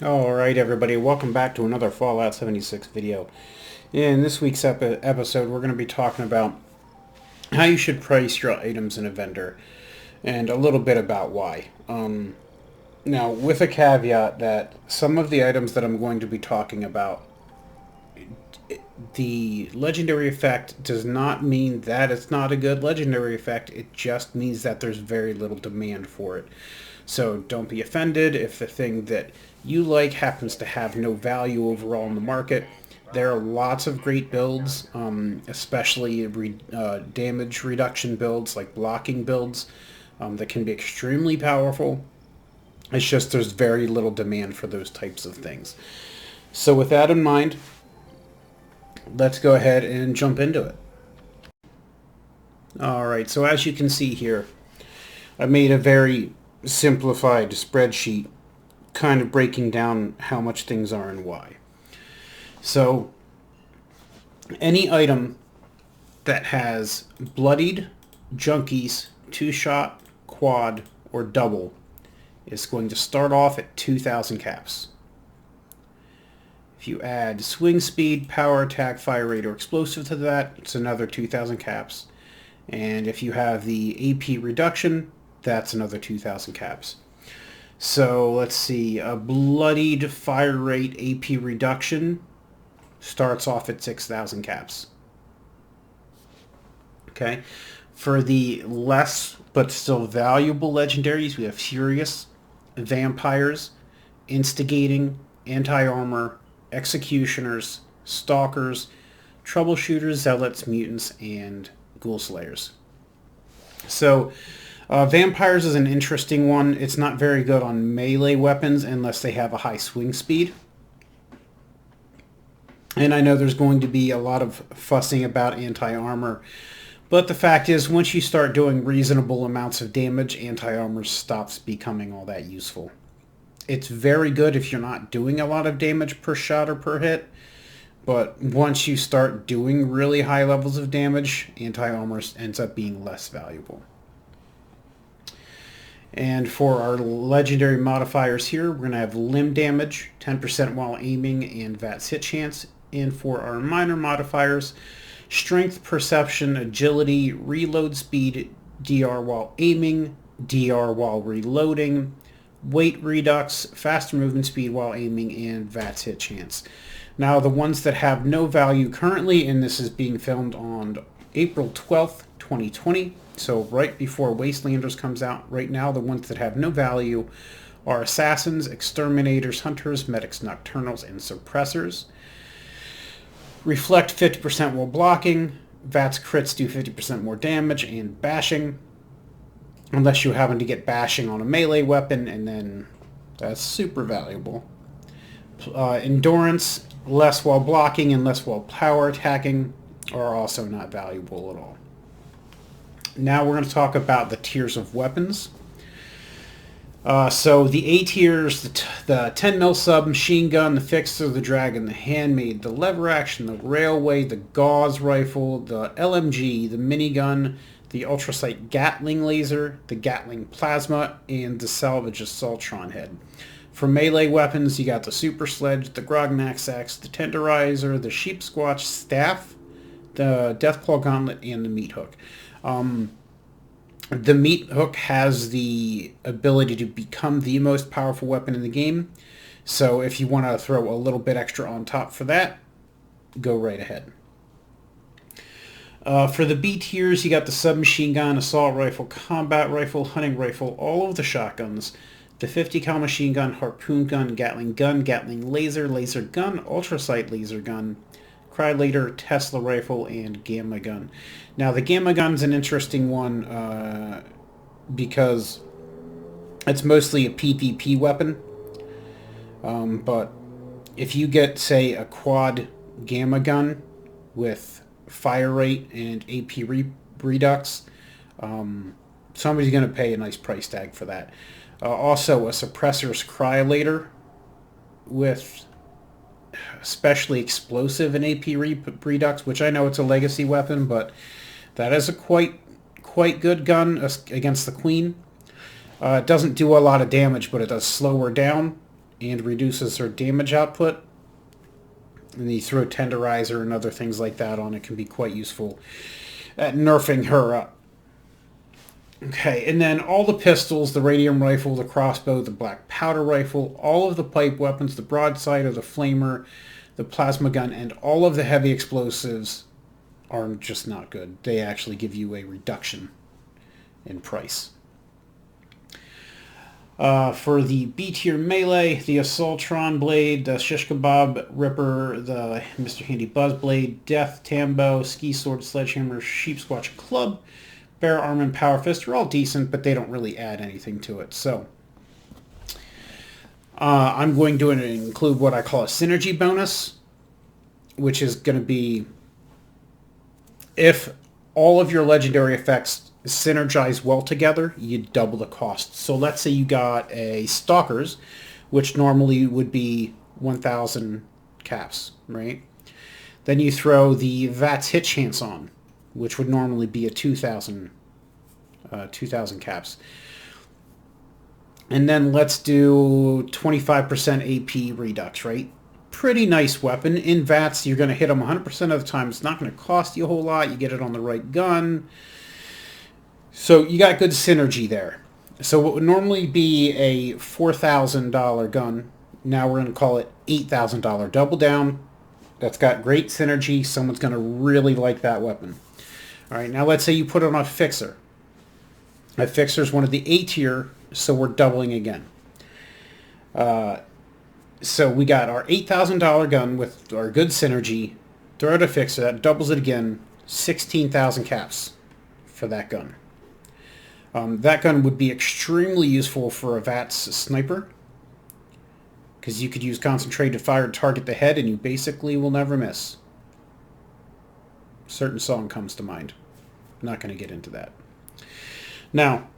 Alright everybody, welcome back to another Fallout 76 video. In this week's episode, we're going to be talking about how you should price your items in a vendor, and a little bit about why. Now, with a caveat that some of the items that I'm going to be talking about, the legendary effect does not mean that it's not a good legendary effect, it just means that there's very little demand for it. So don't be offended if the thing that you like happens to have no value overall in the market. There are lots of great builds, especially damage reduction builds, like blocking builds, that can be extremely powerful. It's just there's very little demand for those types of things. So with that in mind, let's go ahead and jump into it. Alright, so as you can see here, I made a very simplified spreadsheet kind of breaking down how much things are and why. So any item that has bloodied, junkies, two-shot, quad, or double is going to start off at 2,000 caps. If you add swing speed, power, attack, fire rate, or explosive to that, it's another 2,000 caps. And if you have the AP reduction, that's another 2,000 caps. So let's see, a bloodied fire rate AP reduction starts off at 6,000 caps. Okay, for the less but still valuable legendaries, we have Furious, Vampires, Instigating, Anti-Armor, Executioners, Stalkers, Troubleshooters, Zealots, Mutants, and Ghoul Slayers. So Vampires is an interesting one. It's not very good on melee weapons unless they have a high swing speed. And I know there's going to be a lot of fussing about anti-armor, but the fact is, once you start doing reasonable amounts of damage, anti-armor stops becoming all that useful. It's very good if you're not doing a lot of damage per shot or per hit, but once you start doing really high levels of damage, anti-armor ends up being less valuable. And for our legendary modifiers here, we're going to have limb damage, 10% while aiming, and VATS hit chance. And for our minor modifiers, strength, perception, agility, reload speed, DR while aiming, DR while reloading, weight redux, faster movement speed while aiming, and VATS hit chance. Now, the ones that have no value currently, and this is being filmed on April 12th, 2020, so right before Wastelanders comes out. Right now, the ones that have no value are Assassins, Exterminators, Hunters, Medics, Nocturnals, and Suppressors. Reflect 50% while blocking. VATS crits do 50% more damage, and Bashing. Unless you happen to get Bashing on a melee weapon, and then that's super valuable. Endurance, less while blocking and less while power attacking, are also not valuable at all. Now we're going to talk about the tiers of weapons. So the A tiers, the 10 mil submachine gun, the fixer, the dragon, the handmade, the lever action, the railway, the gauze rifle, the LMG, the minigun, the ultrasight Gatling laser, the Gatling plasma, and the salvage assaultron head. For melee weapons, you got the super sledge, the Grognax axe, the tenderizer, the sheep squatch staff, the deathclaw gauntlet, and the meat hook. The meat hook has the ability to become the most powerful weapon in the game. So if you want to throw a little bit extra on top for that, go right ahead. For the B tiers, you got the submachine gun, assault rifle, combat rifle, hunting rifle, all of the shotguns, the 50 cal machine gun, harpoon gun, Gatling laser, laser gun, ultrasight laser gun, Crylator, Tesla rifle, and gamma gun. Now the gamma gun's an interesting one because it's mostly a PvP weapon. But if you get, say, a quad gamma gun with fire rate and AP redux, somebody's going to pay a nice price tag for that. Also, a suppressor's Crylator with especially explosive and AP redux, which I know it's a legacy weapon, but that is a quite good gun against the Queen. It doesn't do a lot of damage, but it does slow her down, and reduces her damage output. And you throw Tenderizer and other things like that on it, can be quite useful at nerfing her up. Okay, and then all the pistols, the radium rifle, the crossbow, the black powder rifle, all of the pipe weapons, the broadside or the flamer, the plasma gun, and all of the heavy explosives are just not good. They actually give you a reduction in price. For the B tier melee, the Assaultron Blade, the Shish Kebab Ripper, the Mr. Handy Buzz Blade, Death, Tambo, Ski Sword, Sledgehammer, Sheep Squatch Club, Bear Arm, and Power Fist are all decent, but they don't really add anything to it. So I'm going to include what I call a synergy bonus, which is going to be if all of your legendary effects synergize well together, you double the cost. So let's say you got a Stalkers, which normally would be 1,000 caps, right? Then you throw the VATS hit chance on, which would normally be a 2,000 caps. And then let's do 25% AP redux, right? Pretty nice weapon. In VATS, you're going to hit them 100% of the time. It's not going to cost you a whole lot. You get it on the right gun. So you got good synergy there. So what would normally be a $4,000 gun, now we're going to call it $8,000. Double down. That's got great synergy. Someone's going to really like that weapon. All right, now let's say you put it on a Fixer. A Fixer is one of the A tier, so we're doubling again. So we got our $8,000 gun with our good synergy. Throw it a Fixer, that doubles it again. 16,000 caps for that gun. That gun would be extremely useful for a VATS sniper, because you could use concentrated fire to target the head and you basically will never miss. Certain song comes to mind. I'm not going to get into that. Now,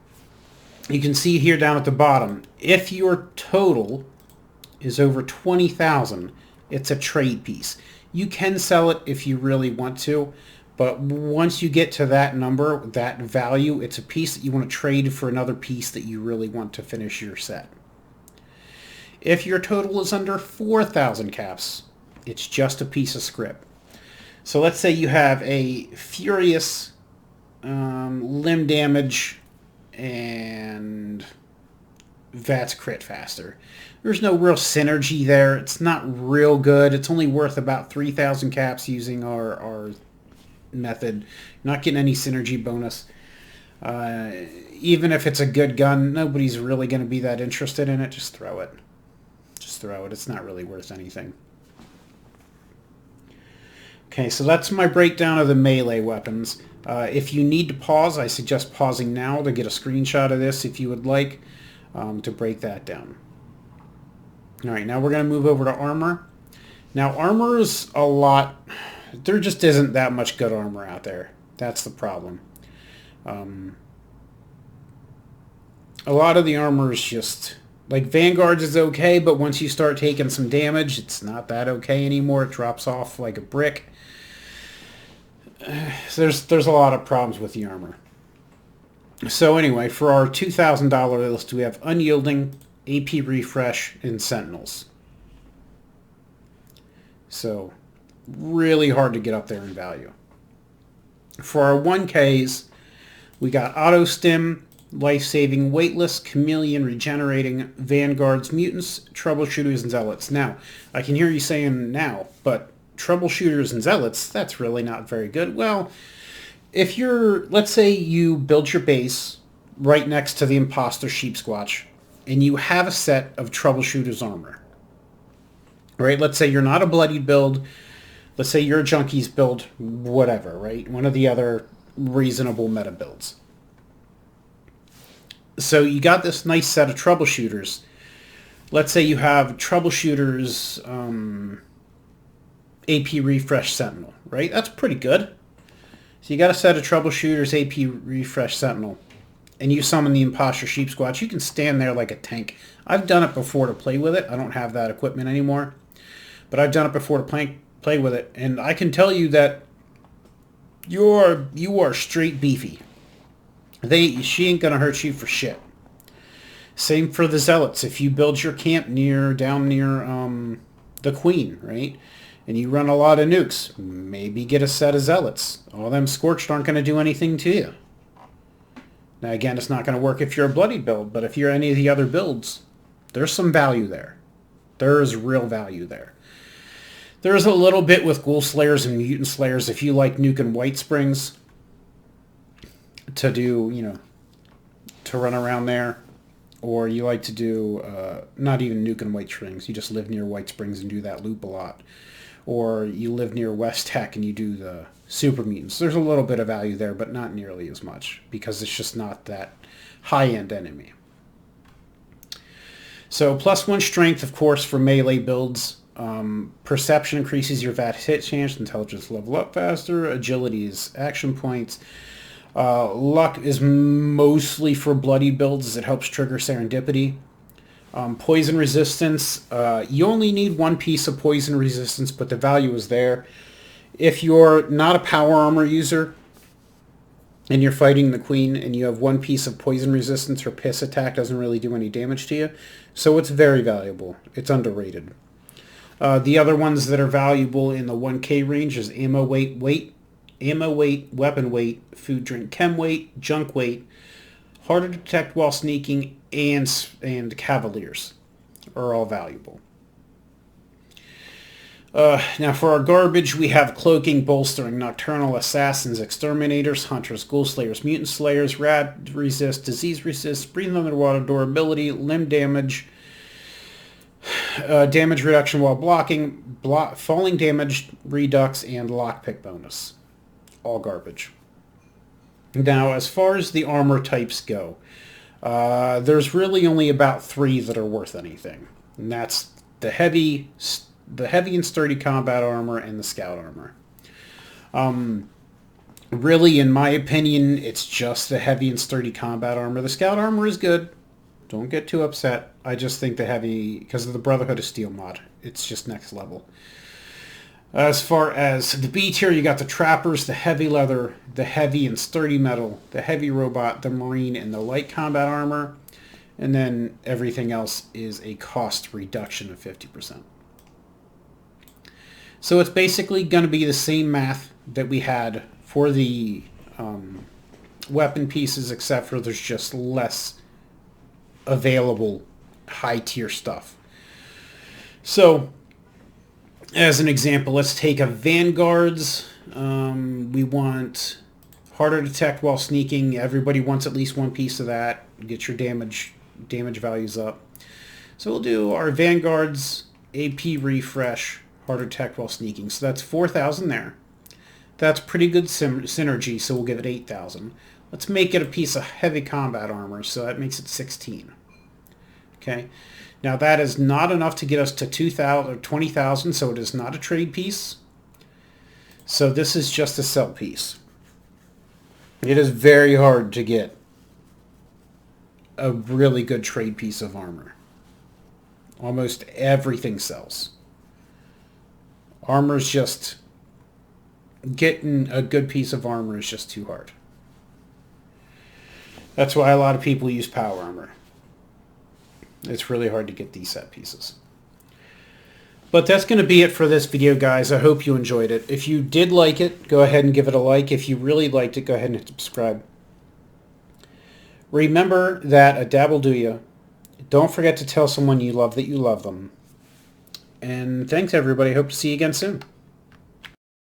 you can see here down at the bottom, if your total is over 20,000, it's a trade piece. You can sell it if you really want to, but once you get to that number, that value, it's a piece that you want to trade for another piece that you really want to finish your set. If your total is under 4,000 caps, it's just a piece of script. So let's say you have a Furious limb damage and VATS crit faster. There's no real synergy there. It's not real good. It's only worth about 3,000 caps using our method. You're not getting any synergy bonus. Even if it's a good gun, nobody's really going to be that interested in it. Just throw it. Just throw it. It's not really worth anything. Okay, so that's my breakdown of the melee weapons. If you need to pause, I suggest pausing now to get a screenshot of this if you would like to break that down. All right, now we're going to move over to armor. Now, armor is a lot. There just isn't that much good armor out there. That's the problem. A lot of the armor is just... Like, Vanguard's is okay, but once you start taking some damage, it's not that okay anymore. It drops off like a brick. There's a lot of problems with the armor. So anyway, for our $2,000 list, we have Unyielding, AP Refresh, and Sentinels. So, really hard to get up there in value. For our 1Ks, we got Auto Stim, Life-Saving, Weightless, Chameleon, Regenerating, Vanguards, Mutants, Troubleshooters, and Zealots. Now, I can hear you saying now, but Troubleshooters and Zealots, that's really not very good. Well, if you're, let's say you build your base right next to the Imposter Sheep Squatch, and you have a set of Troubleshooters armor. Right? Let's say you're not a Bloodied build. Let's say you're a Junkies build, whatever, right? One of the other reasonable meta builds. So you got this nice set of Troubleshooters. Let's say you have Troubleshooters AP Refresh Sentinel, right? That's pretty good. So you got a set of Troubleshooters AP Refresh Sentinel, and you summon the Imposter Sheep Squatch. You can stand there like a tank. I've done it before to play with it. I don't have that equipment anymore, but I've done it before to play with it, and I can tell you that you are straight beefy. She ain't gonna hurt you for shit. Same for the Zealots. If you build your camp down near the Queen, right, and you run a lot of nukes, maybe get a set of Zealots. All them Scorched aren't going to do anything to you. Now again, it's not going to work if you're a Bloodied build, but if you're any of the other builds, there's some value there. There is real value there. There's a little bit with Ghoul Slayers and Mutant Slayers. If you like Nuke and White Springs to do, to run around there, or you like to do, not even Nuke and White Springs, you just live near White Springs and do that loop a lot. Or you live near West Tech and you do the Super Mutants. There's a little bit of value there, but not nearly as much, because it's just not that high-end enemy. So +1 strength, of course, for melee builds. Perception increases your VAT hit chance, intelligence level up faster, agility is action points. Luck is mostly for bloody builds as it helps trigger serendipity. Poison resistance, you only need one piece of poison resistance, but the value is there. If you're not a power armor user and you're fighting the Queen and you have one piece of poison resistance, her piss attack doesn't really do any damage to you, so it's very valuable. It's underrated. The other ones that are valuable in the 1K range is ammo weight, weapon weight, food, drink, chem weight, junk weight, harder to detect while sneaking, and Cavaliers are all valuable. Now for our garbage, we have Cloaking, Bolstering, Nocturnal, Assassins, Exterminators, Hunters, Ghoul Slayers, Mutant Slayers, Rad Resist, Disease Resist, Breathe Underwater, Durability, Limb Damage, damage reduction while blocking, falling damage redux, and lockpick bonus. All garbage. Now, as far as the armor types go, there's really only about 3 that are worth anything. And that's the heavy and sturdy combat armor and the scout armor. Really, in my opinion, it's just the heavy and sturdy combat armor. The scout armor is good. Don't get too upset. I just think the heavy, because of the Brotherhood of Steel mod, it's just next level. As far as the B tier, you got the Trappers, the heavy leather, the heavy and sturdy metal, the heavy robot, the marine, and the light combat armor. And then everything else is a cost reduction of 50%. So it's basically going to be the same math that we had for the weapon pieces, except for there's just less available high-tier stuff. So, as an example, let's take a Vanguard's. We want harder to detect while sneaking. Everybody wants at least one piece of that. Get your damage values up. So we'll do our Vanguard's AP refresh, harder to detect while sneaking. So that's 4,000 there. That's pretty good synergy, so we'll give it 8,000. Let's make it a piece of heavy combat armor, so that makes it 16. Okay. Now that is not enough to get us to 2,000 or 20,000, so it is not a trade piece. So this is just a sell piece. It is very hard to get a really good trade piece of armor. Almost everything sells. Armor's just... getting a good piece of armor is just too hard. That's why a lot of people use power armor. It's really hard to get these set pieces. But that's going to be it for this video, guys. I hope you enjoyed it. If you did like it, go ahead and give it a like. If you really liked it, go ahead and hit subscribe. Remember that a dab will do you. Don't forget to tell someone you love that you love them. And thanks, everybody. Hope to see you again soon.